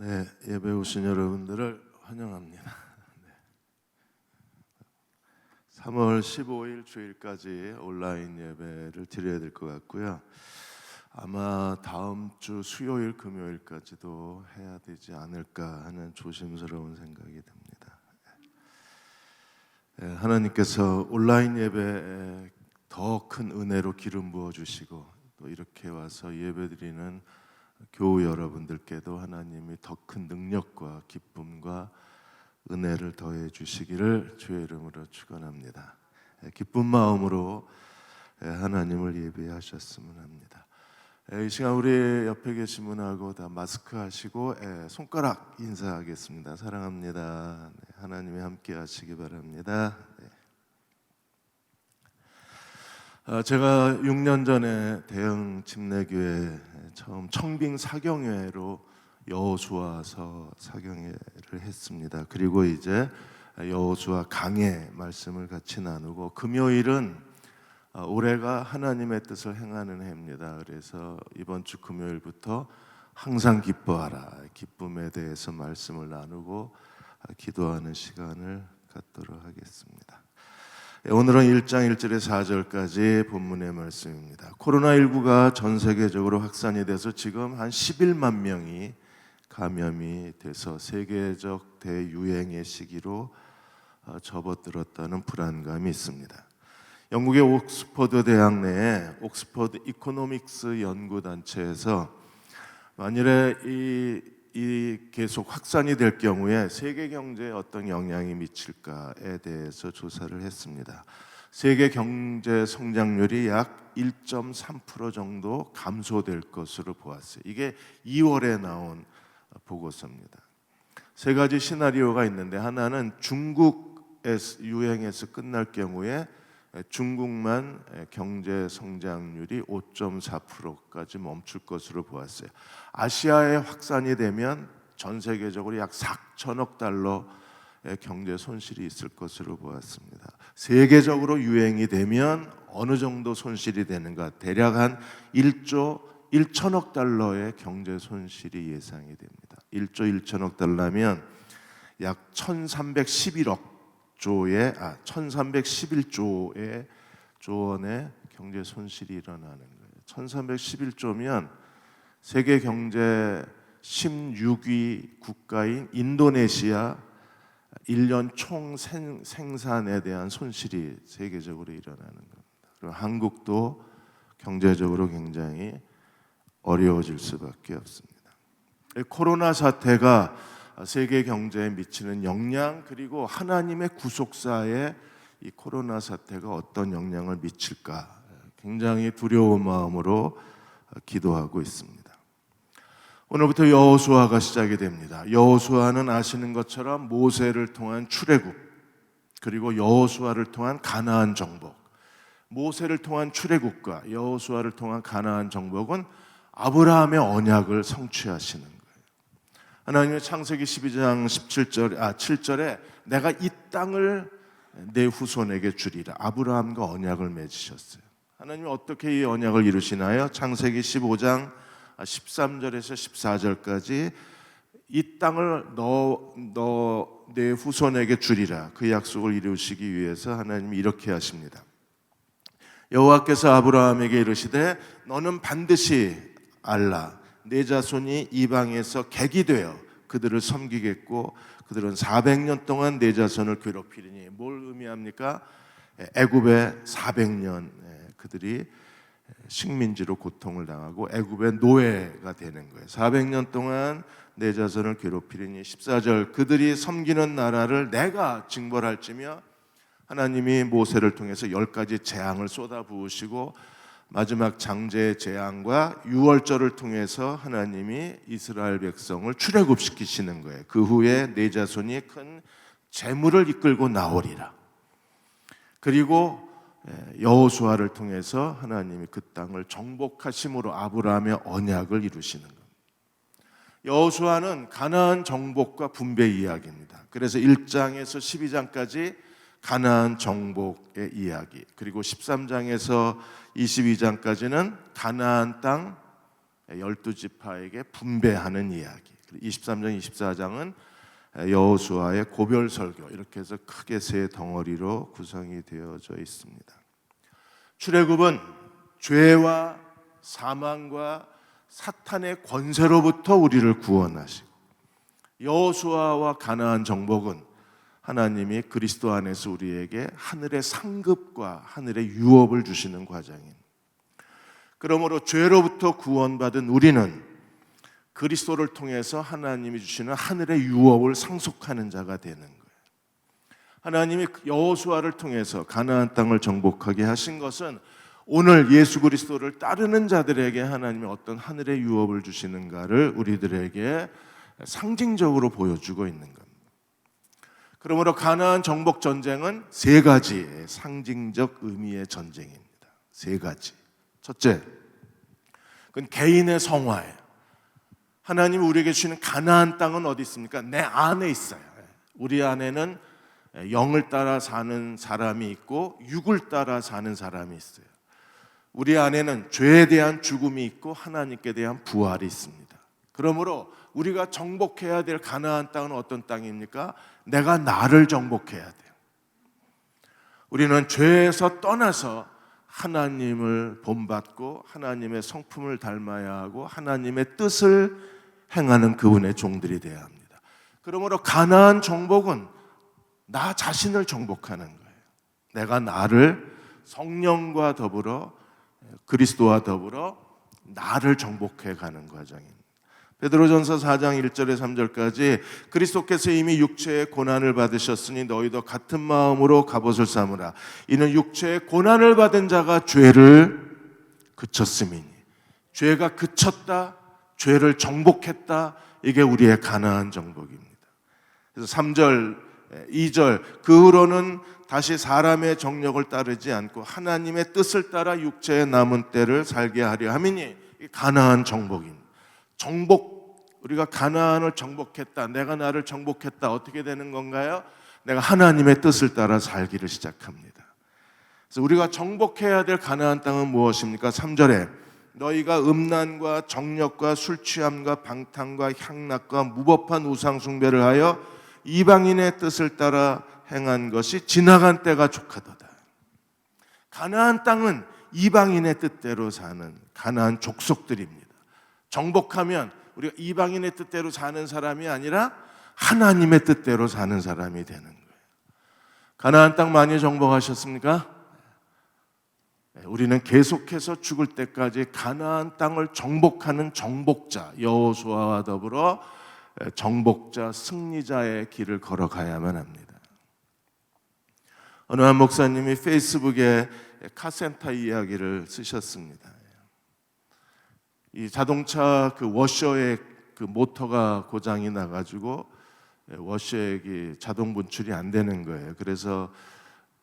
네, 예배 오신 여러분들을 환영합니다. 3월 15일 주일까지 온라인 예배를 드려야 될 것 같고요. 아마 다음 주 수요일, 금요일까지도 해야 되지 않을까 하는 조심스러운 생각이 듭니다. 하나님께서 온라인 예배에 더 큰 은혜로 기름 부어 주시고 또 이렇게 와서 예배드리는 교우 여러분들께도 하나님이 더 큰 능력과 기쁨과 은혜를 더해 주시기를 주의 이름으로 축원합니다. 기쁜 마음으로 하나님을 예배하셨으면 합니다. 이 시간 우리 옆에 계신 분하고 다 마스크 하시고 손가락 인사하겠습니다. 사랑합니다. 하나님이 함께 하시기 바랍니다. 제가 6년 전에 대흥 침례교회 처음 청빙 사경회로 여호수아서 사경회를 했습니다. 그리고 이제 여호수아 강해 말씀을 같이 나누고 금요일은 올해가 하나님의 뜻을 행하는 해입니다. 그래서 이번 주 금요일부터 항상 기뻐하라, 기쁨에 대해서 말씀을 나누고 기도하는 시간을 갖도록 하겠습니다. 오늘은 1장 1절에서 4절까지 본문의 말씀입니다. 코로나19가 전 세계적으로 확산이 돼서 지금 한 11만 명이 감염이 돼서 세계적 대유행의 시기로 접어들었다는 불안감이 있습니다. 영국의 옥스퍼드 대학 내에 옥스퍼드 이코노믹스 연구단체에서 만일에 이 계속 확산이 될 경우에 세계 경제에 어떤 영향이 미칠까에 대해서 조사를 했습니다. 세계 경제 성장률이 약 1.3% 정도 감소될 것으로 보았어요. 이게 2월에 나온 보고서입니다. 세 가지 시나리오가 있는데 하나는 중국에서 유행에서 끝날 경우에 중국만 경제 성장률이 5.4%까지 멈출 것으로 보았어요. 아시아에 확산이 되면 전 세계적으로 약 4천억 달러의 경제 손실이 있을 것으로 보았습니다. 세계적으로 유행이 되면 어느 정도 손실이 되는가? 대략 한 1조 1천억 달러의 경제 손실이 예상이 됩니다. 1조 1천억 달러면 약 1311조의 조원의 경제 손실이 일어나는 거예요. 1311조면 세계 경제 16위 국가인 인도네시아 1년 총 생산에 대한 손실이 세계적으로 일어나는 겁니다. 그리고 한국도 경제적으로 굉장히 어려워질 수밖에 없습니다. 코로나 사태가 세계 경제에 미치는 영향, 그리고 하나님의 구속사에 이 코로나 사태가 어떤 영향을 미칠까 굉장히 두려운 마음으로 기도하고 있습니다. 오늘부터 여호수아가 시작이 됩니다. 여호수아는 아시는 것처럼 모세를 통한 출애굽, 그리고 여호수아를 통한 가나안 정복. 모세를 통한 출애굽과 여호수아를 통한 가나안 정복은 아브라함의 언약을 성취하시는 거예요. 하나님의 창세기 12장 7절에 내가 이 땅을 내 후손에게 주리라. 아브라함과 언약을 맺으셨어요. 하나님이 어떻게 이 언약을 이루시나요? 창세기 15장 13절에서 14절까지 이 땅을 내 후손에게 주리라. 그 약속을 이루시기 위해서 하나님이 이렇게 하십니다. 여호와께서 아브라함에게 이르시되 너는 반드시 알라. 내 자손이 이방에서 객이 되어 그들을 섬기겠고 그들은 400년 동안 내 자손을 괴롭히리니. 뭘 의미합니까? 애굽에 400년 그들이 식민지로 고통을 당하고 애굽의 노예가 되는 거예요. 400년 동안 내 자손을 괴롭히리니. 14절 그들이 섬기는 나라를 내가 징벌할지며. 하나님이 모세를 통해서 10가지 재앙을 쏟아 부으시고 마지막 장제의 재앙과 유월절을 통해서 하나님이 이스라엘 백성을 출애굽시키시는 거예요. 그 후에 내 자손이 큰 재물을 이끌고 나오리라. 그리고 여호수아를 통해서 하나님이 그 땅을 정복하심으로 아브라함의 언약을 이루시는 겁니다. 여호수아는 가나안 정복과 분배 이야기입니다. 그래서 1장에서 12장까지 가나안 정복의 이야기, 그리고 13장에서 22장까지는 가나안 땅 12지파에게 분배하는 이야기. 23장, 24장은 여호수아의 고별 설교, 이렇게 해서 크게 세 덩어리로 구성이 되어져 있습니다. 출애굽은 죄와 사망과 사탄의 권세로부터 우리를 구원하시고, 여호수아와 가나안 정복은 하나님이 그리스도 안에서 우리에게 하늘의 상급과 하늘의 유업을 주시는 과정입니다. 그러므로 죄로부터 구원받은 우리는 그리스도를 통해서 하나님이 주시는 하늘의 유업을 상속하는 자가 되는 거예요. 하나님이 여호수아를 통해서 가나안 땅을 정복하게 하신 것은 오늘 예수 그리스도를 따르는 자들에게 하나님이 어떤 하늘의 유업을 주시는가를 우리들에게 상징적으로 보여주고 있는 겁니다. 그러므로 가나안 정복 전쟁은 세 가지의 상징적 의미의 전쟁입니다. 세 가지. 첫째, 그건 개인의 성화예요. 하나님이 우리에게 주시는 가나안 땅은 어디 있습니까? 내 안에 있어요. 우리 안에는 영을 따라 사는 사람이 있고 육을 따라 사는 사람이 있어요. 우리 안에는 죄에 대한 죽음이 있고 하나님께 대한 부활이 있습니다. 그러므로 우리가 정복해야 될 가나안 땅은 어떤 땅입니까? 내가 나를 정복해야 돼요. 우리는 죄에서 떠나서 하나님을 본받고 하나님의 성품을 닮아야 하고 하나님의 뜻을 행하는 그분의 종들이 되어야 합니다. 그러므로 가나안 정복은 나 자신을 정복하는 거예요. 내가 나를 성령과 더불어 그리스도와 더불어 나를 정복해 가는 과정입니다. 베드로전서 4장 1절에서 3절까지 그리스도께서 이미 육체의 고난을 받으셨으니 너희도 같은 마음으로 갑옷을 삼으라. 이는 육체의 고난을 받은 자가 죄를 그쳤음이니. 죄가 그쳤다, 죄를 정복했다, 이게 우리의 가나안 정복입니다. 그래서 3절, 2절, 그 후로는 다시 사람의 정력을 따르지 않고 하나님의 뜻을 따라 육체의 남은 때를 살게 하려 함이니, 가나안 정복입니다. 우리가 가나안을 정복했다, 내가 나를 정복했다. 어떻게 되는 건가요? 내가 하나님의 뜻을 따라 살기를 시작합니다. 그래서 우리가 정복해야 될 가나안 땅은 무엇입니까? 3절에 너희가 음란과 정력과 술 취함과 방탕과 향락과 무법한 우상 숭배를 하여 이방인의 뜻을 따라 행한 것이 지나간 때가 족하도다. 가나안 땅은 이방인의 뜻대로 사는 가나안 족속들입니다. 정복하면 우리가 이방인의 뜻대로 사는 사람이 아니라 하나님의 뜻대로 사는 사람이 되는 거예요. 가나안 땅 많이 정복하셨습니까? 우리는 계속해서 죽을 때까지 가나안 땅을 정복하는 정복자 여호수아와 더불어 정복자 승리자의 길을 걸어가야만 합니다. 어느 한 목사님이 페이스북에 카센터 이야기를 쓰셨습니다. 이 자동차 그 워셔의 그 모터가 고장이 나가지고 워셔액이 자동 분출이 안 되는 거예요. 그래서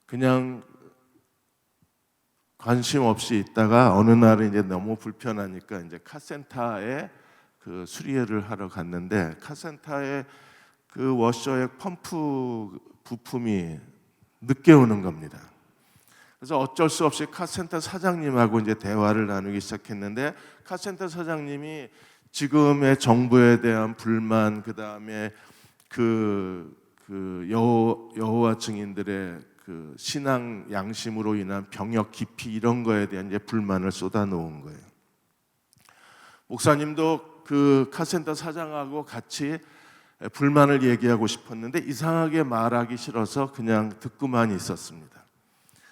그냥 관심 없이 있다가 어느 날은 이제 너무 불편하니까 이제 카센터에 그 수리를 하러 갔는데 카센터에 그 워셔액 펌프 부품이 늦게 오는 겁니다. 그래서 어쩔 수 없이 카센터 사장님하고 이제 대화를 나누기 시작했는데 카센터 사장님이 지금의 정부에 대한 불만, 그 다음에 여호와 증인들의 그 신앙 양심으로 인한 병역 기피 이런 거에 대한 이제 불만을 쏟아놓은 거예요. 목사님도 그 카센터 사장하고 같이 불만을 얘기하고 싶었는데 이상하게 말하기 싫어서 그냥 듣고만 있었습니다.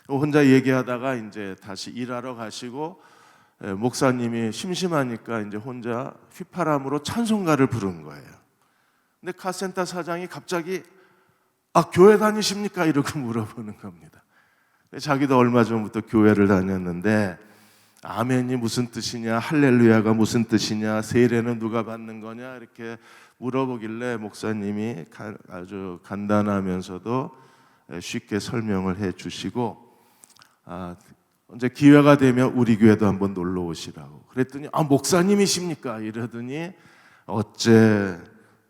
혼자 얘기하다가 이제 다시 일하러 가시고 목사님이 심심하니까 이제 혼자 휘파람으로 찬송가를 부른 거예요. 근데 카센터 사장이 갑자기 교회 다니십니까? 이러고 물어보는 겁니다. 자기도 얼마 전부터 교회를 다녔는데 아멘이 무슨 뜻이냐, 할렐루야가 무슨 뜻이냐, 세례는 누가 받는 거냐 이렇게 물어보길래 목사님이 아주 간단하면서도 쉽게 설명을 해주시고 언제 기회가 되면 우리 교회도 한번 놀러 오시라고 그랬더니 목사님이십니까? 이러더니 어째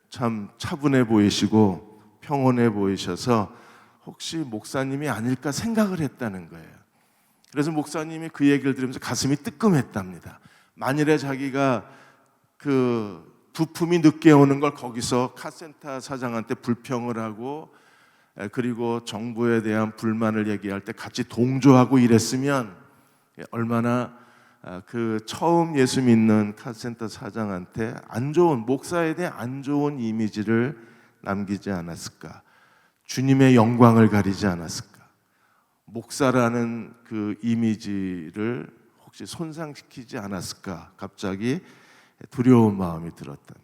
참 차분해 보이시고 평온해 보이셔서 혹시 목사님이 아닐까 생각을 했다는 거예요. 그래서 목사님이 그 얘기를 들으면서 가슴이 뜨끔했답니다. 만일에 자기가 그 부품이 늦게 오는 걸 거기서 카센터 사장한테 불평을 하고, 그리고 정부에 대한 불만을 얘기할 때 같이 동조하고 이랬으면 얼마나 그 처음 예수 믿는 카센터 사장한테 안 좋은, 목사에 대해 안 좋은 이미지를 남기지 않았을까? 주님의 영광을 가리지 않았을까? 목사라는 그 이미지를 혹시 손상시키지 않았을까? 갑자기 두려운 마음이 들었답니다.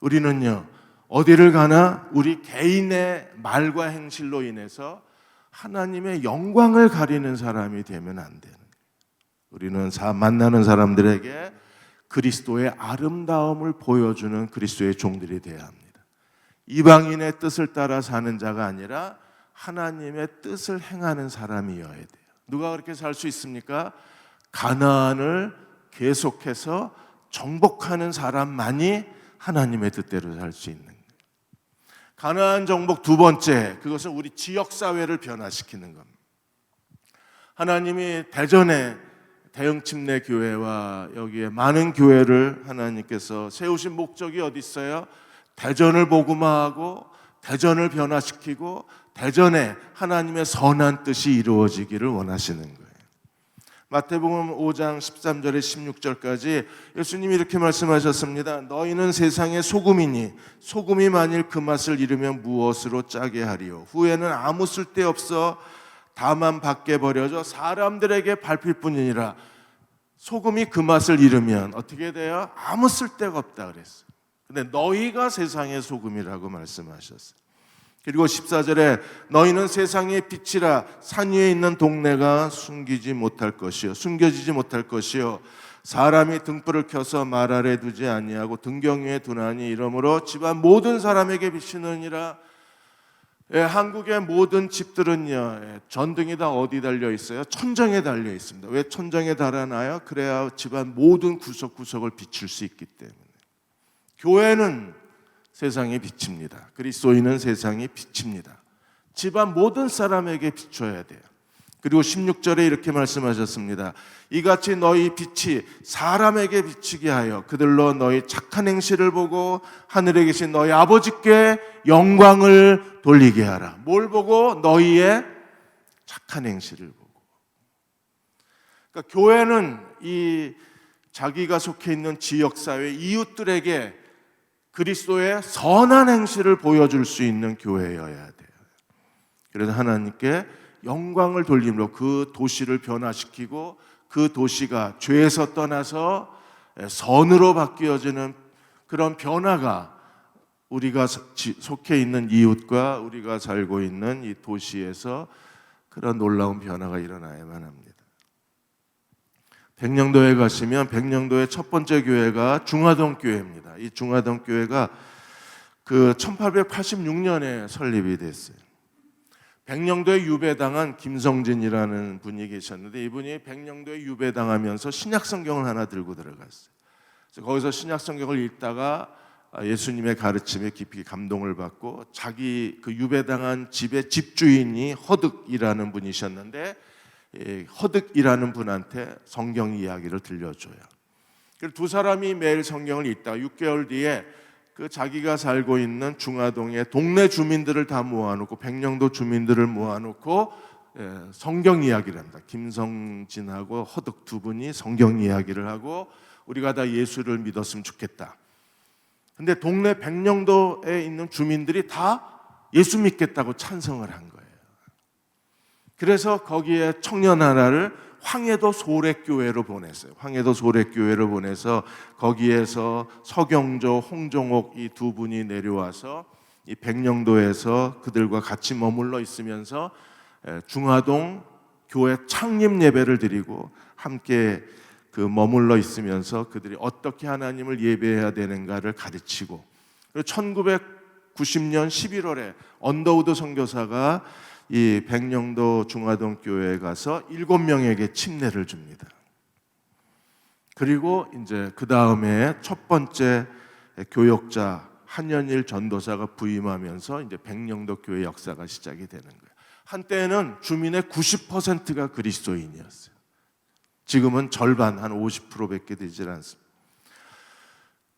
우리는요, 어디를 가나 우리 개인의 말과 행실로 인해서 하나님의 영광을 가리는 사람이 되면 안 되는 거예요. 우리는 만나는 사람들에게 그리스도의 아름다움을 보여주는 그리스도의 종들이 되어야 합니다. 이방인의 뜻을 따라 사는 자가 아니라 하나님의 뜻을 행하는 사람이어야 돼요. 누가 그렇게 살 수 있습니까? 가나안을 계속해서 정복하는 사람만이 하나님의 뜻대로 살 수 있는 거예요. 가나안 정복 두 번째, 그것은 우리 지역사회를 변화시키는 겁니다. 하나님이 대전에 대형 침례 교회와 여기에 많은 교회를 하나님께서 세우신 목적이 어디 있어요? 대전을 복음화하고 대전을 변화시키고 대전에 하나님의 선한 뜻이 이루어지기를 원하시는 거예요. 마태복음 5장 13절에 16절까지 예수님이 이렇게 말씀하셨습니다. 너희는 세상의 소금이니 소금이 만일 그 맛을 잃으면 무엇으로 짜게 하리요? 후에는 아무 쓸데없어 다만 밖에 버려져 사람들에게 밟힐 뿐이니라. 소금이 그 맛을 잃으면 어떻게 돼요? 아무 쓸데가 없다 그랬어요. 근데 너희가 세상의 소금이라고 말씀하셨어요. 그리고 14절에 너희는 세상의 빛이라. 산 위에 있는 동네가 숨겨지지 못할 것이요 사람이 등불을 켜서 말 아래 두지 아니하고 등경 위에 두나니 이러므로 집안 모든 사람에게 비치느니라. 한국의 모든 집들은요, 전등이 다 어디 달려 있어요? 천정에 달려 있습니다. 왜 천정에 달아놔요? 그래야 집안 모든 구석구석을 비출 수 있기 때문에. 교회는 세상에 비칩니다. 그리스도인은 세상에 비칩니다. 집안 모든 사람에게 비춰야 돼요. 그리고 16절에 이렇게 말씀하셨습니다. 이같이 너희 빛이 사람에게 비치게 하여 그들로 너희 착한 행실을 보고 하늘에 계신 너희 아버지께 영광을 돌리게 하라. 뭘 보고? 너희의 착한 행실을 보고. 그러니까 교회는 이 자기가 속해 있는 지역사회 이웃들에게 그리스도의 선한 행실을 보여줄 수 있는 교회여야 돼요. 그래서 하나님께 영광을 돌림으로 그 도시를 변화시키고 그 도시가 죄에서 떠나서 선으로 바뀌어지는 그런 변화가 우리가 속해 있는 이웃과 우리가 살고 있는 이 도시에서 그런 놀라운 변화가 일어나야만 합니다. 백령도에 가시면 백령도의 첫 번째 교회가 중화동 교회입니다. 이 중화동 교회가 그 1886년에 설립이 됐어요. 백령도에 유배당한 김성진이라는 분이 계셨는데 이분이 백령도에 유배당하면서 신약성경을 하나 들고 들어갔어요. 그래서 거기서 신약성경을 읽다가 예수님의 가르침에 깊이 감동을 받고 자기 그 유배당한 집의 집주인이 허득이라는 분이셨는데 허득이라는 분한테 성경 이야기를 들려줘요. 그래서 두 사람이 매일 성경을 읽다가 6개월 뒤에 그 자기가 살고 있는 중화동의 동네 주민들을 다 모아놓고 백령도 주민들을 모아놓고 성경 이야기를 합니다. 김성진하고 허득 두 분이 성경 이야기를 하고 우리가 다 예수를 믿었으면 좋겠다. 근데 동네 백령도에 있는 주민들이 다 예수 믿겠다고 찬성을 한 거예요. 그래서 거기에 청년 하나를 황해도 소래교회로 보냈어요. 황해도 소래교회로 보내서 거기에서 서경조, 홍종옥 이 두 분이 내려와서 이 백령도에서 그들과 같이 머물러 있으면서 중화동 교회 창립 예배를 드리고 함께 그 머물러 있으면서 그들이 어떻게 하나님을 예배해야 되는가를 가르치고, 그리고 1990년 11월에 언더우드 선교사가 이 백령도 중화동 교회에 가서 7명에게 침례를 줍니다. 그리고 이제 그 다음에 첫 번째 교역자 한연일 전도사가 부임하면서 이제 백령도 교회 역사가 시작이 되는 거예요. 한때는 주민의 90%가 그리스도인이었어요. 지금은 절반, 한 50%밖에 되질 않습니다.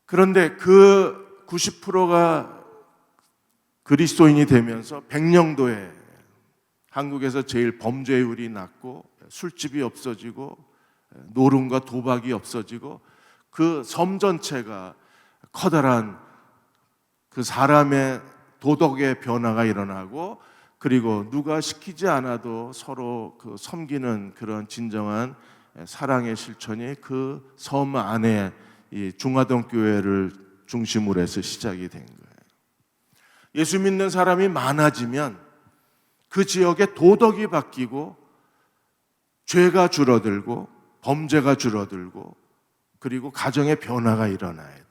그런데 그 90%가 그리스도인이 되면서 백령도에 한국에서 제일 범죄율이 낮고 술집이 없어지고 노름과 도박이 없어지고 그 섬 전체가 커다란 그 사람의 도덕의 변화가 일어나고 그리고 누가 시키지 않아도 서로 그 섬기는 그런 진정한 사랑의 실천이 그 섬 안에 이 중화동 교회를 중심으로 해서 시작이 된 거예요. 예수 믿는 사람이 많아지면 그 지역의 도덕이 바뀌고 죄가 줄어들고 범죄가 줄어들고 그리고 가정의 변화가 일어나야 돼요.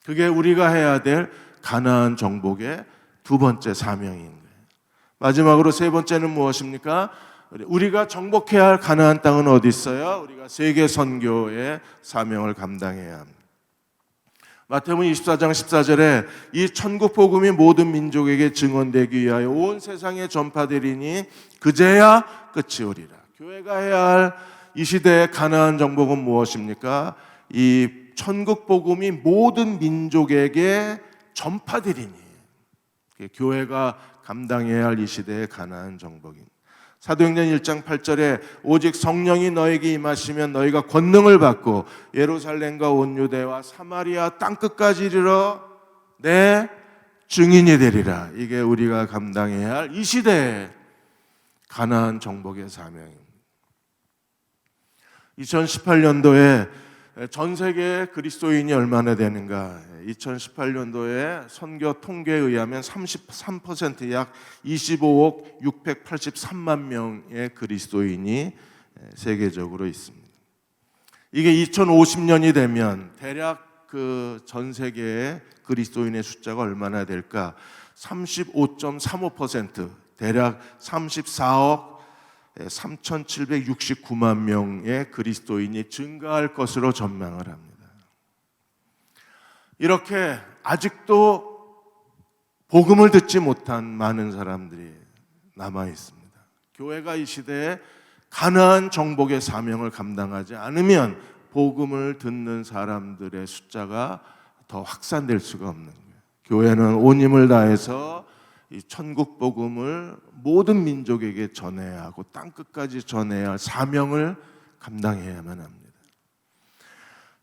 그게 우리가 해야 될 가나안 정복의 두 번째 사명인 거예요. 마지막으로 세 번째는 무엇입니까? 우리가 정복해야 할 가나안 땅은 어디 있어요? 우리가 세계 선교의 사명을 감당해야 합니다. 마태복음 24장 14절에 이 천국 복음이 모든 민족에게 증언되기 위하여 온 세상에 전파되리니 그제야 끝이 오리라. 교회가 해야 할 이 시대의 가나안 정복은 무엇입니까? 이 천국 복음이 모든 민족에게 전파되리니 교회가 감당해야 할 이 시대의 가나안 정복입니다. 사도행전 1장 8절에 오직 성령이 너에게 임하시면 너희가 권능을 받고 예루살렘과 온 유대와 사마리아 땅끝까지 이르러 내 증인이 되리라. 이게 우리가 감당해야 할 이 시대의 가나안 정복의 사명입니다. 2018년도에 전 세계 그리스도인이 얼마나 되는가? 2018년도에 선교 통계에 의하면 33% 약 25억 683만 명의 그리스도인이 세계적으로 있습니다. 이게 2050년이 되면 대략 그 전 세계의 그리스도인의 숫자가 얼마나 될까? 35.35%, 대략 34억 3,769만 명의 그리스도인이 증가할 것으로 전망을 합니다. 이렇게 아직도 복음을 듣지 못한 많은 사람들이 남아 있습니다. 교회가 이 시대에 가나안 정복의 사명을 감당하지 않으면 복음을 듣는 사람들의 숫자가 더 확산될 수가 없는 거예요. 교회는 온 힘을 다해서 이 천국 복음을 모든 민족에게 전해야 하고 땅끝까지 전해야 할 사명을 감당해야만 합니다.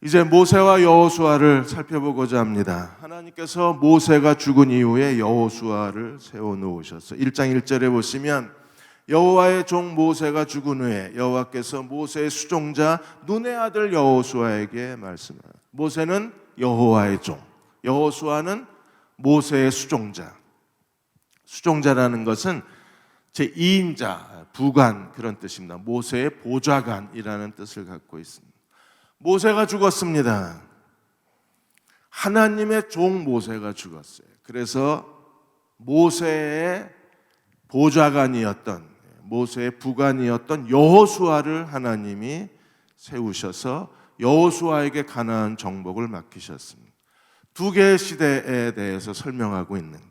이제 모세와 여호수아를 살펴보고자 합니다. 하나님께서 모세가 죽은 이후에 여호수아를 세워놓으셨어요. 1장 1절에 보시면 여호와의 종 모세가 죽은 후에 여호와께서 모세의 수종자 눈의 아들 여호수아에게 말씀하셨어요. 모세는 여호와의 종, 여호수아는 모세의 수종자. 수종자라는 것은 제2인자, 부관 그런 뜻입니다. 모세의 보좌관이라는 뜻을 갖고 있습니다. 모세가 죽었습니다. 하나님의 종 모세가 죽었어요. 그래서 모세의 보좌관이었던, 모세의 부관이었던 여호수아를 하나님이 세우셔서 여호수아에게 가나안 정복을 맡기셨습니다. 두 개의 시대에 대해서 설명하고 있는 거예요.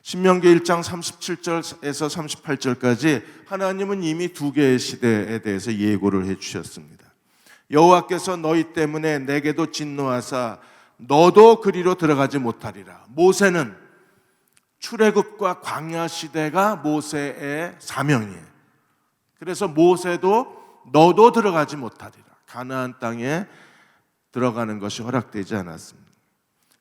신명기 1장 37절에서 38절까지 하나님은 이미 두 개의 시대에 대해서 예고를 해주셨습니다. 여호와께서 너희 때문에 내게도 진노하사 너도 그리로 들어가지 못하리라. 모세는 출애굽과 광야 시대가 모세의 사명이에요. 그래서 모세도 너도 들어가지 못하리라. 가나안 땅에 들어가는 것이 허락되지 않았습니다.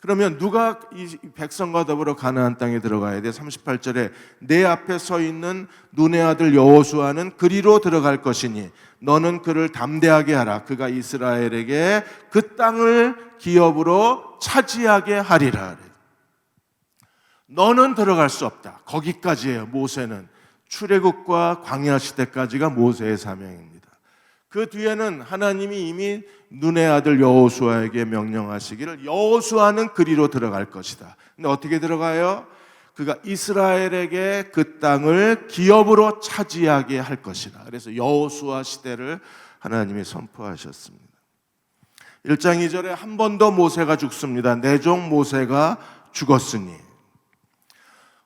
그러면 누가 이 백성과 더불어 가나안 땅에 들어가야 돼? 38절에 내 앞에 서 있는 눈의 아들 여호수아는 그리로 들어갈 것이니 너는 그를 담대하게 하라. 그가 이스라엘에게 그 땅을 기업으로 차지하게 하리라. 너는 들어갈 수 없다. 거기까지예요. 모세는 출애굽과 광야 시대까지가 모세의 사명입니다. 그 뒤에는 하나님이 이미 눈의 아들 여호수아에게 명령하시기를 여호수아는 그리로 들어갈 것이다. 근데 어떻게 들어가요? 그가 이스라엘에게 그 땅을 기업으로 차지하게 할 것이다. 그래서 여호수아 시대를 하나님이 선포하셨습니다. 1장 2절에 한 번 더 모세가 죽습니다. 내 종 모세가 죽었으니.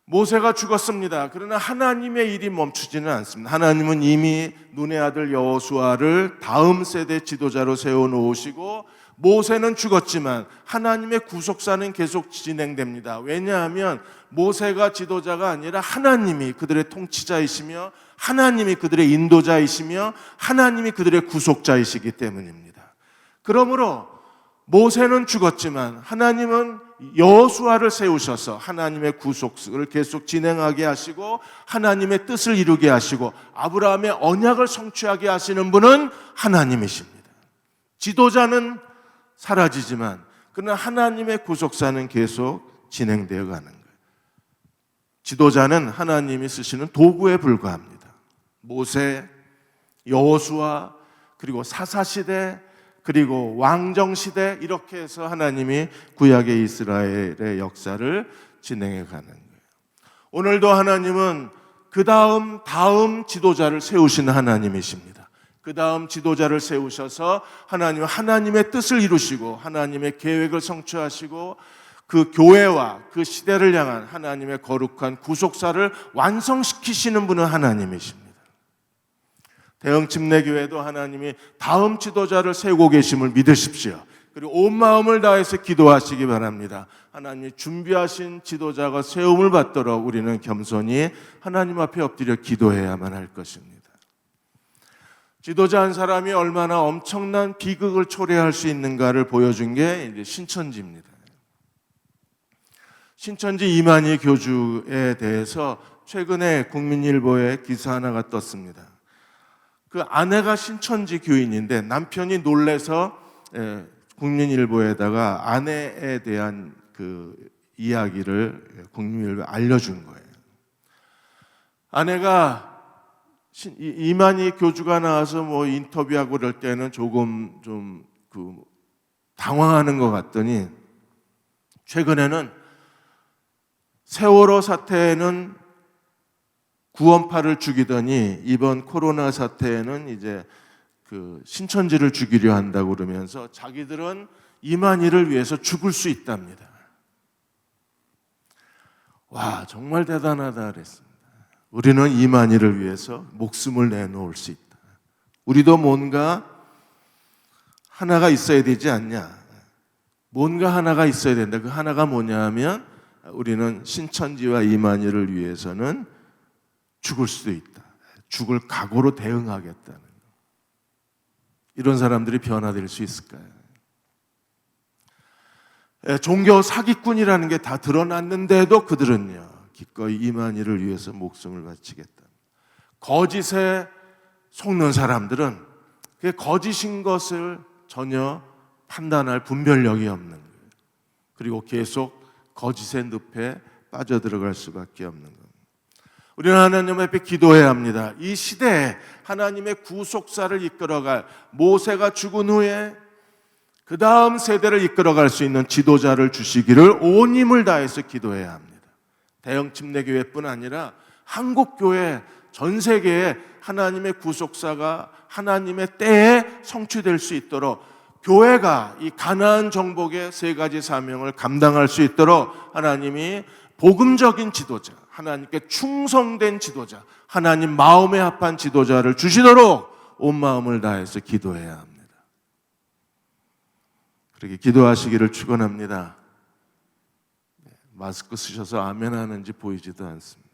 모세가 죽었습니다. 그러나 하나님의 일이 멈추지는 않습니다. 하나님은 이미 눈의 아들 여호수아를 다음 세대 지도자로 세워놓으시고 모세는 죽었지만 하나님의 구속사는 계속 진행됩니다. 왜냐하면 모세가 지도자가 아니라 하나님이 그들의 통치자이시며 하나님이 그들의 인도자이시며 하나님이 그들의 구속자이시기 때문입니다. 그러므로 모세는 죽었지만 하나님은 여호수아를 세우셔서 하나님의 구속을 계속 진행하게 하시고 하나님의 뜻을 이루게 하시고 아브라함의 언약을 성취하게 하시는 분은 하나님이십니다. 지도자는 사라지지만 그러나 하나님의 구속사는 계속 진행되어 가는 거예요. 지도자는 하나님이 쓰시는 도구에 불과합니다. 모세, 여호수아, 그리고 사사시대, 그리고 왕정시대, 이렇게 해서 하나님이 구약의 이스라엘의 역사를 진행해 가는 거예요. 오늘도 하나님은 그 다음 지도자를 세우시는 하나님이십니다. 그 다음 지도자를 세우셔서 하나님의 뜻을 이루시고 하나님의 계획을 성취하시고 그 교회와 그 시대를 향한 하나님의 거룩한 구속사를 완성시키시는 분은 하나님이십니다. 대흥 침례교회도 하나님이 다음 지도자를 세우고 계심을 믿으십시오. 그리고 온 마음을 다해서 기도하시기 바랍니다. 하나님이 준비하신 지도자가 세움을 받도록 우리는 겸손히 하나님 앞에 엎드려 기도해야만 할 것입니다. 지도자 한 사람이 얼마나 엄청난 비극을 초래할 수 있는가를 보여준 게 이제 신천지입니다. 신천지 이만희 교주에 대해서 최근에 국민일보에 기사 하나가 떴습니다. 그 아내가 신천지 교인인데 남편이 놀래서 국민일보에다가 아내에 대한 그 이야기를 국민일보에 알려준 거예요. 아내가 이만희 교주가 나와서 뭐 인터뷰하고 그럴 때는 조금 좀 당황하는 것 같더니 최근에는 세월호 사태에는 구원파를 죽이더니 이번 코로나 사태에는 이제 그 신천지를 죽이려 한다고 그러면서 자기들은 이만희를 위해서 죽을 수 있답니다. 와, 정말 대단하다 그랬습니다. 우리는 이만희를 위해서 목숨을 내놓을 수 있다. 우리도 뭔가 하나가 있어야 되지 않냐. 뭔가 하나가 있어야 된다. 그 하나가 뭐냐 하면 우리는 신천지와 이만희를 위해서는 죽을 수도 있다. 죽을 각오로 대응하겠다는. 이런 사람들이 변화될 수 있을까요? 종교 사기꾼이라는 게 다 드러났는데도 그들은요, 기꺼이 이만희를 위해서 목숨을 바치겠다. 거짓에 속는 사람들은 그 거짓인 것을 전혀 판단할 분별력이 없는 거예요. 그리고 계속 거짓의 늪에 빠져들어갈 수밖에 없는 겁니다. 우리는 하나님 앞에 기도해야 합니다. 이 시대에 하나님의 구속사를 이끌어갈, 모세가 죽은 후에 그 다음 세대를 이끌어갈 수 있는 지도자를 주시기를 온 힘을 다해서 기도해야 합니다. 대형 침례교회뿐 아니라 한국교회 전 세계에 하나님의 구속사가 하나님의 때에 성취될 수 있도록 교회가 이 가나안 정복의 세 가지 사명을 감당할 수 있도록 하나님이 복음적인 지도자, 하나님께 충성된 지도자, 하나님 마음에 합한 지도자를 주시도록 온 마음을 다해서 기도해야 합니다. 그렇게 기도하시기를 축원합니다. 마스크 쓰셔서 아멘 하는지 보이지도 않습니다.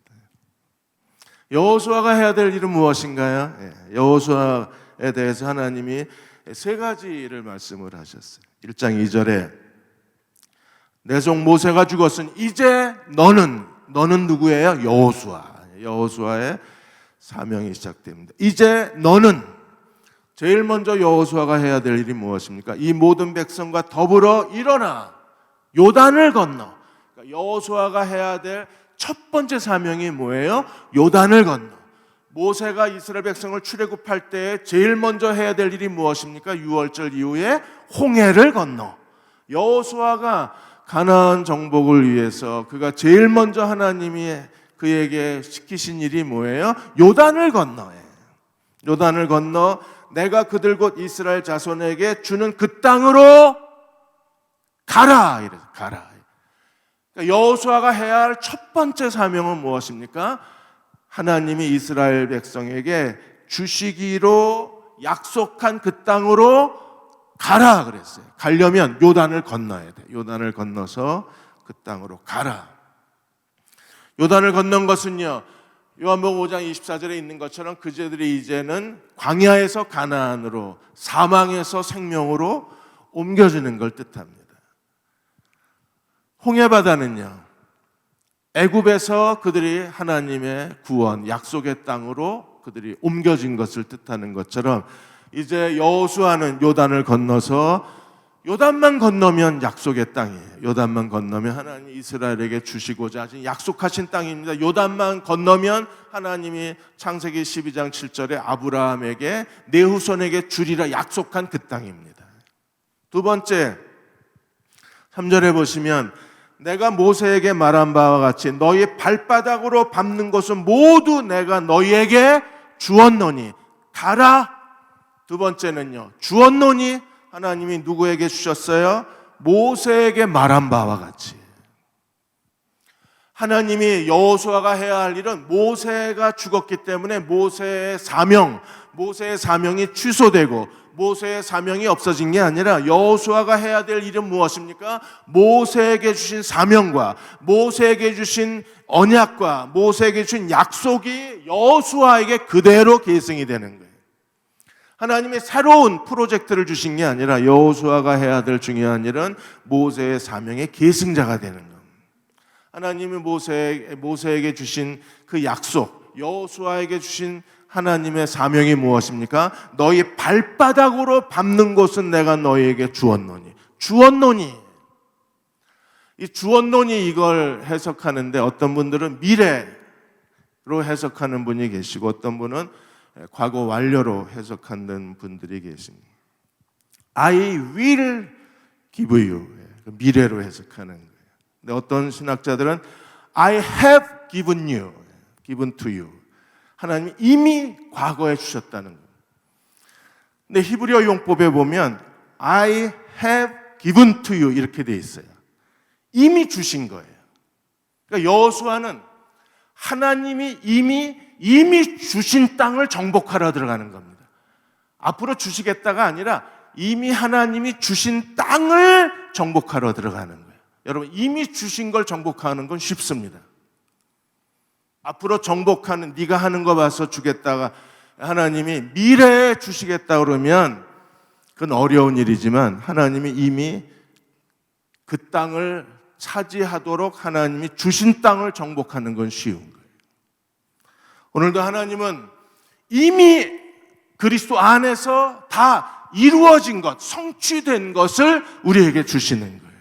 여호수아가 해야 될 일은 무엇인가요? 여호수아에 대해서 하나님이 세 가지를 말씀을 하셨어요. 1장 2절에 내 종 모세가 죽었으니 이제 너는 누구예요? 여호수아의 사명이 시작됩니다. 이제 너는, 제일 먼저 여호수아가 해야 될 일이 무엇입니까? 이 모든 백성과 더불어 일어나 요단을 건너. 그러니까 여호수아가 해야 될 첫 번째 사명이 뭐예요? 요단을 건너. 모세가 이스라엘 백성을 출애굽할 때 제일 먼저 해야 될 일이 무엇입니까? 유월절 이후에 홍해를 건너. 여호수아가 가나안 정복을 위해서 그가 제일 먼저 하나님이 그에게 시키신 일이 뭐예요? 요단을 건너. 요단을 건너 내가 그들 곧 이스라엘 자손에게 주는 그 땅으로 가라. 이래서 가라. 그러니까 여호수아가 해야 할 첫 번째 사명은 무엇입니까? 하나님이 이스라엘 백성에게 주시기로 약속한 그 땅으로 가라 그랬어요. 가려면 요단을 건너야 돼. 요단을 건너서 그 땅으로 가라. 요단을 건넌 것은요, 요한복음 5장 24절에 있는 것처럼 그제들이 이제는 광야에서 가나안으로, 사망에서 생명으로 옮겨지는 걸 뜻합니다. 홍해바다는요, 애굽에서 그들이 하나님의 구원, 약속의 땅으로 그들이 옮겨진 것을 뜻하는 것처럼 이제 여호수아는 요단을 건너서, 요단만 건너면 약속의 땅이에요. 요단만 건너면 하나님 이스라엘에게 주시고자 하신 약속하신 땅입니다. 요단만 건너면 하나님이 창세기 12장 7절에 아브라함에게 내 후손에게 주리라 약속한 그 땅입니다. 두 번째, 3절에 보시면 내가 모세에게 말한 바와 같이 너희 발바닥으로 밟는 것은 모두 내가 너희에게 주었노니 가라. 두 번째는요, 주었노니 하나님이 누구에게 주셨어요? 모세에게 말한 바와 같이. 하나님이 여호수아가 해야 할 일은, 모세가 죽었기 때문에 모세의 사명이 취소되고 모세의 사명이 없어진 게 아니라 여호수아가 해야 될 일은 무엇입니까? 모세에게 주신 사명과 모세에게 주신 언약과 모세에게 주신 약속이 여호수아에게 그대로 계승이 되는 거예요. 하나님의 새로운 프로젝트를 주신 게 아니라 여호수아가 해야 될 중요한 일은 모세의 사명의 계승자가 되는 겁니다. 하나님이 모세에게 주신 그 약속, 여호수아에게 주신 하나님의 사명이 무엇입니까? 너희 발바닥으로 밟는 곳은 내가 너희에게 주었노니. 주었노니. 이 주었노니 이걸 해석하는데 어떤 분들은 미래로 해석하는 분이 계시고 어떤 분은 과거 완료로 해석하는 분들이 계십니다. I will give you. 미래로 해석하는 거예요. 근데 어떤 신학자들은 I have given you. given to you. 하나님이 이미 과거에 주셨다는 거예요. 근데 히브리어 용법에 보면 I have given to you 이렇게 돼 있어요. 이미 주신 거예요. 그러니까 여호수아는 하나님이 이미 주신 땅을 정복하러 들어가는 겁니다. 앞으로 주시겠다가 아니라 이미 하나님이 주신 땅을 정복하러 들어가는 거예요. 여러분, 이미 주신 걸 정복하는 건 쉽습니다. 앞으로 정복하는, 네가 하는 거 봐서 주겠다가 하나님이 미래에 주시겠다 그러면 그건 어려운 일이지만 하나님이 이미 그 땅을 차지하도록 하나님이 주신 땅을 정복하는 건 쉬운 거예요. 오늘도 하나님은 이미 그리스도 안에서 다 이루어진 것, 성취된 것을 우리에게 주시는 거예요.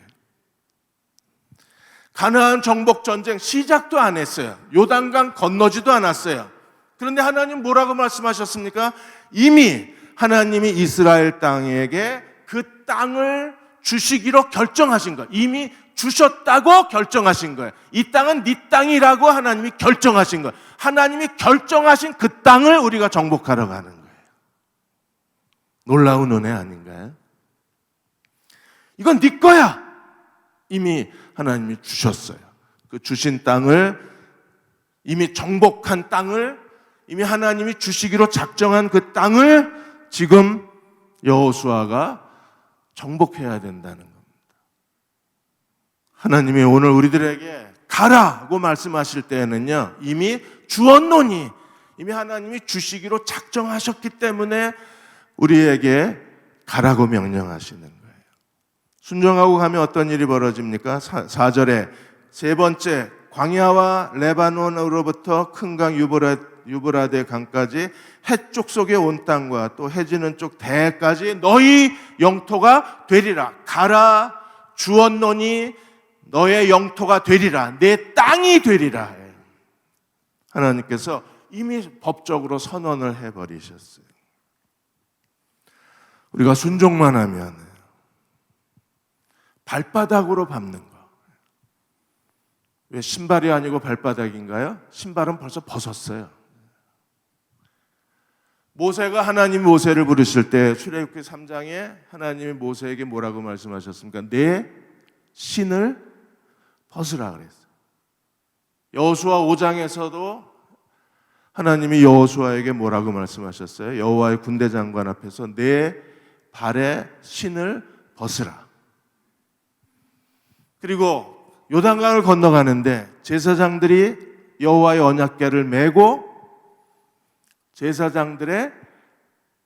가나안 정복 전쟁 시작도 안 했어요. 요단강 건너지도 않았어요. 그런데 하나님 뭐라고 말씀하셨습니까? 이미 하나님이 이스라엘 땅에게 그 땅을 주시기로 결정하신 거예요. 이미 주셨다고 결정하신 거예요. 이 땅은 네 땅이라고 하나님이 결정하신 거예요. 하나님이 결정하신 그 땅을 우리가 정복하러 가는 거예요. 놀라운 은혜 아닌가요? 이건 네 거야. 이미 하나님이 주셨어요. 그 주신 땅을, 이미 정복한 땅을, 이미 하나님이 주시기로 작정한 그 땅을 지금 여호수아가 정복해야 된다는 겁니다. 하나님이 오늘 우리들에게 가라고 말씀하실 때에는요, 이미 주었노니, 이미 하나님이 주시기로 작정하셨기 때문에 우리에게 가라고 명령하시는 거예요. 순종하고 가면 어떤 일이 벌어집니까? 4절에 세 번째, 광야와 레바논으로부터 큰 강 유브라데 강까지 해쪽 속에 온 땅과 또 해지는 쪽 대까지 너희 영토가 되리라. 가라, 주었노니 너의 영토가 되리라. 내 땅이 되리라. 하나님께서 이미 법적으로 선언을 해버리셨어요. 우리가 순종만 하면 발바닥으로 밟는 거. 왜 신발이 아니고 발바닥인가요? 신발은 벌써 벗었어요. 모세가 하나님 모세를 부르실 때 출애굽기 3장에 하나님이 모세에게 뭐라고 말씀하셨습니까? 내 신을 벗으라 그랬어요. 여호수아 5장에서도 하나님이 여호수아에게 뭐라고 말씀하셨어요? 여호와의 군대 장관 앞에서 내 발에 신을 벗으라. 그리고 요단강을 건너가는데 제사장들이 여호와의 언약궤를 메고 제사장들의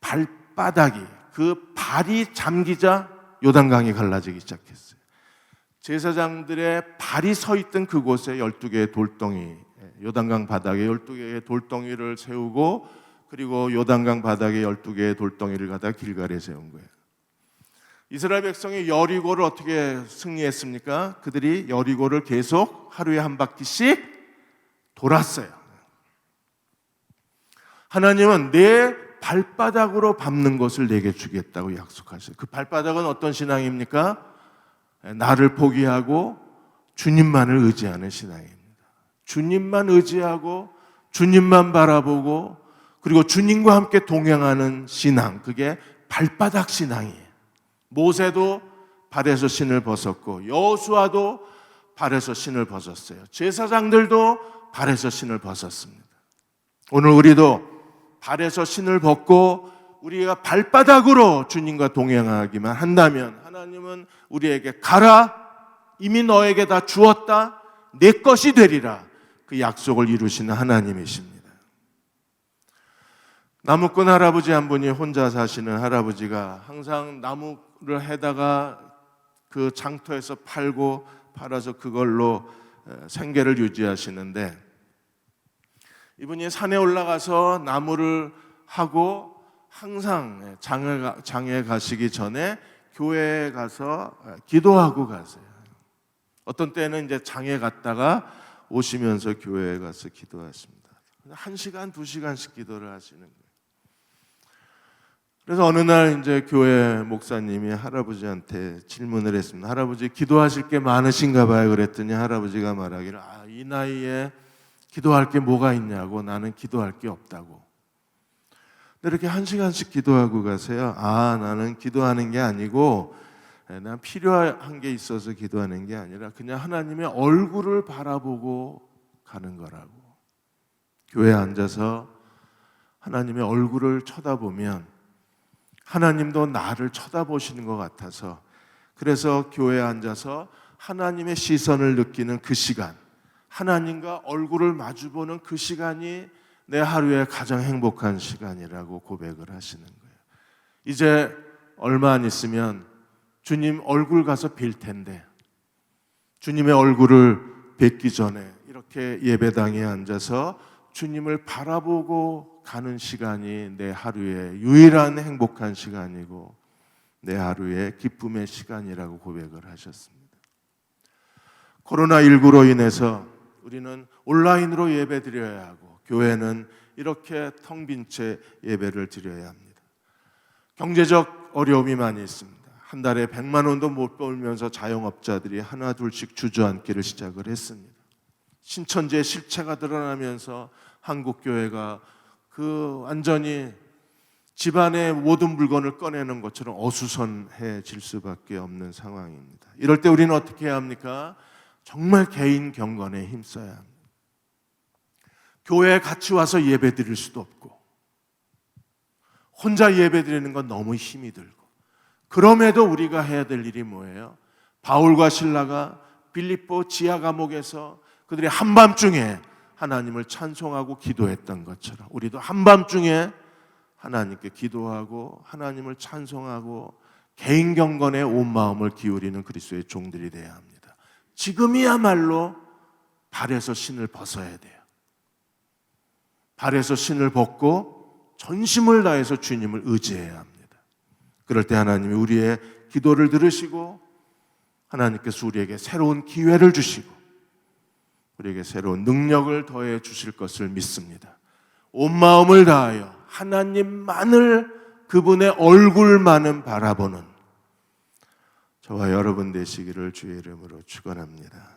발바닥이, 그 발이 잠기자 요단강이 갈라지기 시작했어요. 제사장들의 발이 서 있던 그곳에 12개의 돌덩이, 요단강 바닥에 12개의 돌덩이를 세우고, 그리고 요단강 바닥에 12개의 돌덩이를 갖다 길갈에 세운 거예요. 이스라엘 백성이 여리고를 어떻게 승리했습니까? 그들이 여리고를 계속 하루에 한 바퀴씩 돌았어요. 하나님은 내 발바닥으로 밟는 것을 내게 주겠다고 약속하셨어요. 그 발바닥은 어떤 신앙입니까? 나를 포기하고 주님만을 의지하는 신앙입니다. 주님만 의지하고 주님만 바라보고 그리고 주님과 함께 동행하는 신앙, 그게 발바닥 신앙이에요. 모세도 발에서 신을 벗었고 여호수아도 발에서 신을 벗었어요. 제사장들도 발에서 신을 벗었습니다. 오늘 우리도 발에서 신을 벗고 우리가 발바닥으로 주님과 동행하기만 한다면 하나님은 우리에게 가라, 이미 너에게 다 주었다, 내 것이 되리라, 그 약속을 이루시는 하나님이십니다. 나무꾼 할아버지 한 분이, 혼자 사시는 할아버지가 항상 나무를 해다가 그 장터에서 팔아서 그걸로 생계를 유지하시는데, 이분이 산에 올라가서 나무를 하고 항상 장에 가시기 전에 교회에 가서 기도하고 가세요. 어떤 때는 이제 장에 갔다가 오시면서 교회에 가서 기도하십니다. 1시간, 2시간씩 기도를 하시는 거예요. 그래서 어느 날 이제 교회 목사님이 할아버지한테 질문을 했습니다. 할아버지, 기도하실 게 많으신가 봐요. 그랬더니 할아버지가 말하기를, 이 나이에 기도할 게 뭐가 있냐고, 나는 기도할 게 없다고. 근데 이렇게 1시간씩 기도하고 가세요. 나는 기도하는 게 아니고 난 필요한 게 있어서 기도하는 게 아니라 그냥 하나님의 얼굴을 바라보고 가는 거라고. 교회에 앉아서 하나님의 얼굴을 쳐다보면 하나님도 나를 쳐다보시는 것 같아서, 그래서 교회에 앉아서 하나님의 시선을 느끼는 그 시간, 하나님과 얼굴을 마주보는 그 시간이 내 하루에 가장 행복한 시간이라고 고백을 하시는 거예요. 이제 얼마 안 있으면 주님 얼굴 가서 뵐 텐데, 주님의 얼굴을 뵙기 전에 이렇게 예배당에 앉아서 주님을 바라보고 가는 시간이 내 하루의 유일한 행복한 시간이고 내 하루의 기쁨의 시간이라고 고백을 하셨습니다. 코로나19로 인해서 우리는 온라인으로 예배 드려야 하고 교회는 이렇게 텅 빈 채 예배를 드려야 합니다. 경제적 어려움이 많이 있습니다. 한 달에 100만 원도 못 벌면서 자영업자들이 하나 둘씩 주저앉기를 시작을 했습니다. 신천지의 실체가 드러나면서 한국 교회가 완전히 집안의 모든 물건을 꺼내는 것처럼 어수선해질 수밖에 없는 상황입니다. 이럴 때 우리는 어떻게 해야 합니까? 정말 개인 경건에 힘써야 합니다. 교회에 같이 와서 예배 드릴 수도 없고 혼자 예배 드리는 건 너무 힘이 들고, 그럼에도 우리가 해야 될 일이 뭐예요? 바울과 실라가 빌립보 지하 감옥에서 그들이 한밤중에 하나님을 찬송하고 기도했던 것처럼 우리도 한밤중에 하나님께 기도하고 하나님을 찬송하고 개인 경건에 온 마음을 기울이는 그리스도의 종들이 되어야 합니다. 지금이야말로 발에서 신을 벗어야 돼요. 발에서 신을 벗고 전심을 다해서 주님을 의지해야 합니다. 그럴 때 하나님이 우리의 기도를 들으시고 하나님께서 우리에게 새로운 기회를 주시고 우리에게 새로운 능력을 더해 주실 것을 믿습니다. 온 마음을 다하여 하나님만을, 그분의 얼굴만은 바라보는 저와 여러분 되시기를 주의 이름으로 축원합니다.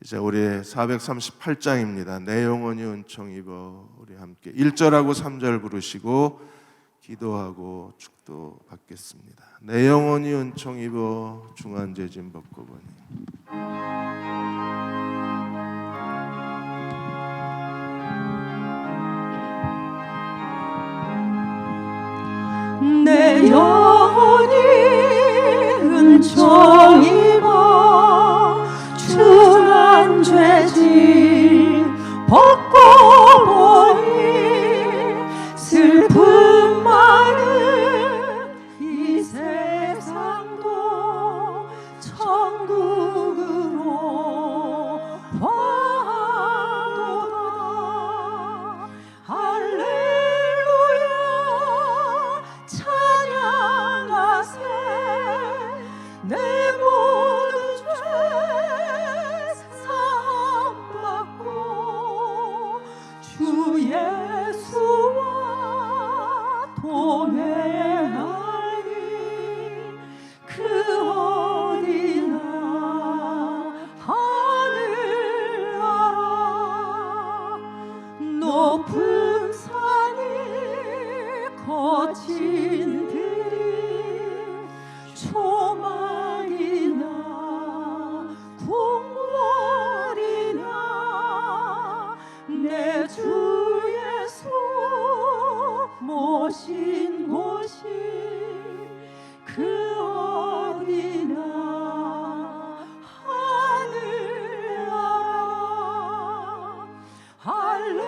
이제 우리 438장입니다. 내 영혼이 은총 입어. 우리 함께 1절하고 3절 부르시고 기도하고 축도 받겠습니다. 내 영혼이 은총 입어 중한 죄짐 벗고 보니. 내 내 영혼이 은총 입어 중한 죄질 벗고 보니 슬픔 많은 이 세상도 천국으로 와도다. 할렐루야 찬양하세. 내 모든 죄 사함받고 주 예수와 동행하리. 그 어디나 하늘나라 높은 산이 거친 들이 조망이나 궁궐이나 내 주 예수 모신 곳이 그 어디나 하늘나라. 할렐루야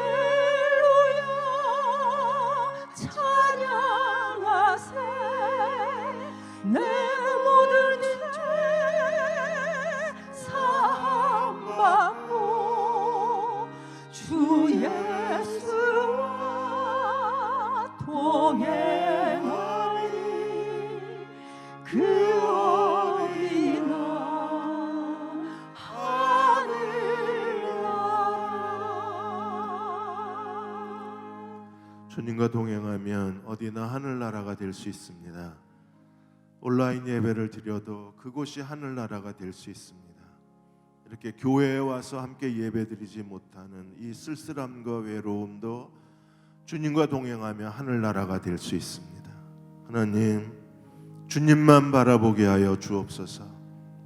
찬양하세. 내 모든 죄 사함받고 주 예수와 동행하리. 그 어디나 하늘나라. 주님과 동행하면 어디나 하늘나라가 될 수 있습니다. 온라인 예배를 드려도 그곳이 하늘나라가 될 수 있습니다. 이렇게 교회에 와서 함께 예배드리지 못하는 이 쓸쓸함과 외로움도 주님과 동행하며 하늘나라가 될 수 있습니다. 하나님, 주님만 바라보게 하여 주옵소서.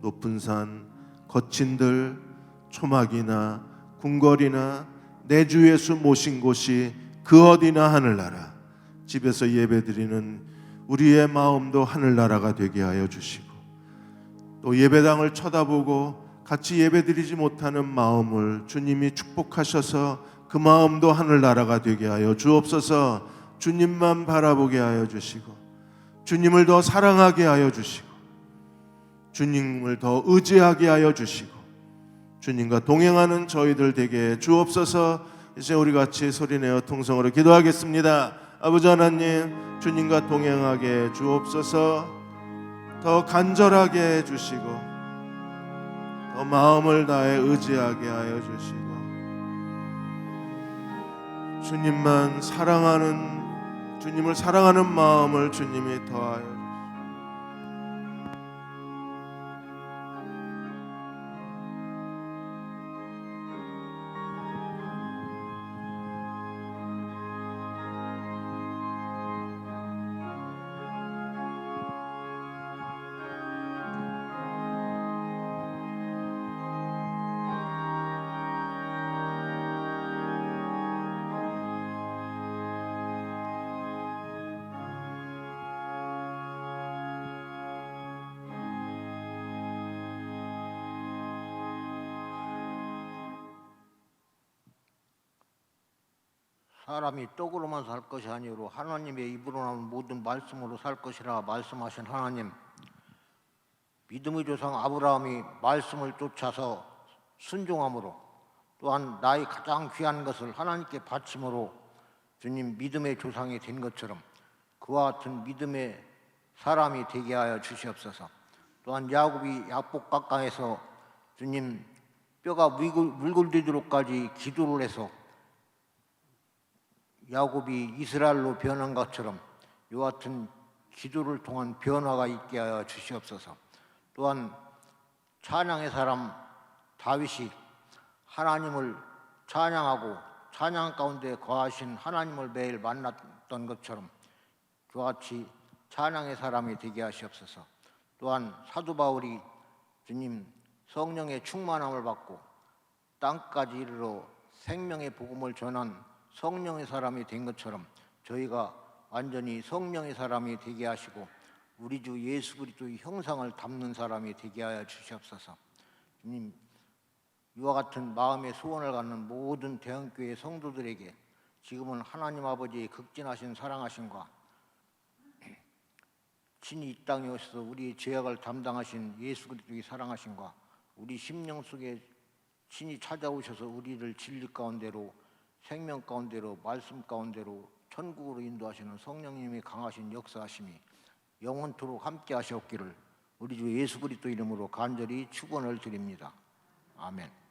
높은 산, 거친 들, 초막이나 궁궐이나 내 주 예수 모신 곳이 그 어디나 하늘나라. 집에서 예배드리는 우리의 마음도 하늘나라가 되게 하여 주시고, 또 예배당을 쳐다보고 같이 예배드리지 못하는 마음을 주님이 축복하셔서 그 마음도 하늘나라가 되게 하여 주옵소서. 주님만 바라보게 하여 주시고, 주님을 더 사랑하게 하여 주시고, 주님을 더 의지하게 하여 주시고, 주님과 동행하는 저희들 되게 주옵소서. 이제 우리 같이 소리내어 통성으로 기도하겠습니다. 아버지 하나님, 주님과 동행하게 주옵소서. 더 간절하게 해주시고, 더 마음을 다해 의지하게 하여 주시고, 주님만 사랑하는, 주님을 사랑하는 마음을 주님이 더하여 주시고, 사람이 떡으로만 살 것이 아니로 하나님의 입으로 나온 모든 말씀으로 살 것이라 말씀하신 하나님, 믿음의 조상 아브라함이 말씀을 쫓아서 순종함으로, 또한 나의 가장 귀한 것을 하나님께 바침으로 주님 믿음의 조상이 된 것처럼 그와 같은 믿음의 사람이 되게 하여 주시옵소서. 또한 야곱이 야복강에서 주님 뼈가 물글되도록까지 기도를 해서 야곱이 이스라엘로 변한 것처럼 이와 같은 기도를 통한 변화가 있게 하여 주시옵소서. 또한 찬양의 사람 다윗이 하나님을 찬양하고 찬양 가운데 거하신 하나님을 매일 만났던 것처럼 그와 같이 찬양의 사람이 되게 하시옵소서. 또한 사도 바울이 주님 성령의 충만함을 받고 땅까지 이르러 생명의 복음을 전한 성령의 사람이 된 것처럼 저희가 완전히 성령의 사람이 되게 하시고 우리 주 예수 그리스도의 형상을 담는 사람이 되게 하여 주시옵소서. 주님, 이와 같은 마음의 소원을 갖는 모든 대형교회 성도들에게 지금은 하나님 아버지의 극진하신 사랑하심과 친히 이 땅에 오셔서 우리의 죄악을 담당하신 예수 그리스도의 사랑하심과 우리 심령 속에 친히 찾아오셔서 우리를 진리 가운데로 생명 가운데로 말씀 가운데로 천국으로 인도하시는 성령님의 강하신 역사하심이 영원토록 함께 하시옵기를 우리 주 예수 그리스도 이름으로 간절히 축원을 드립니다. 아멘.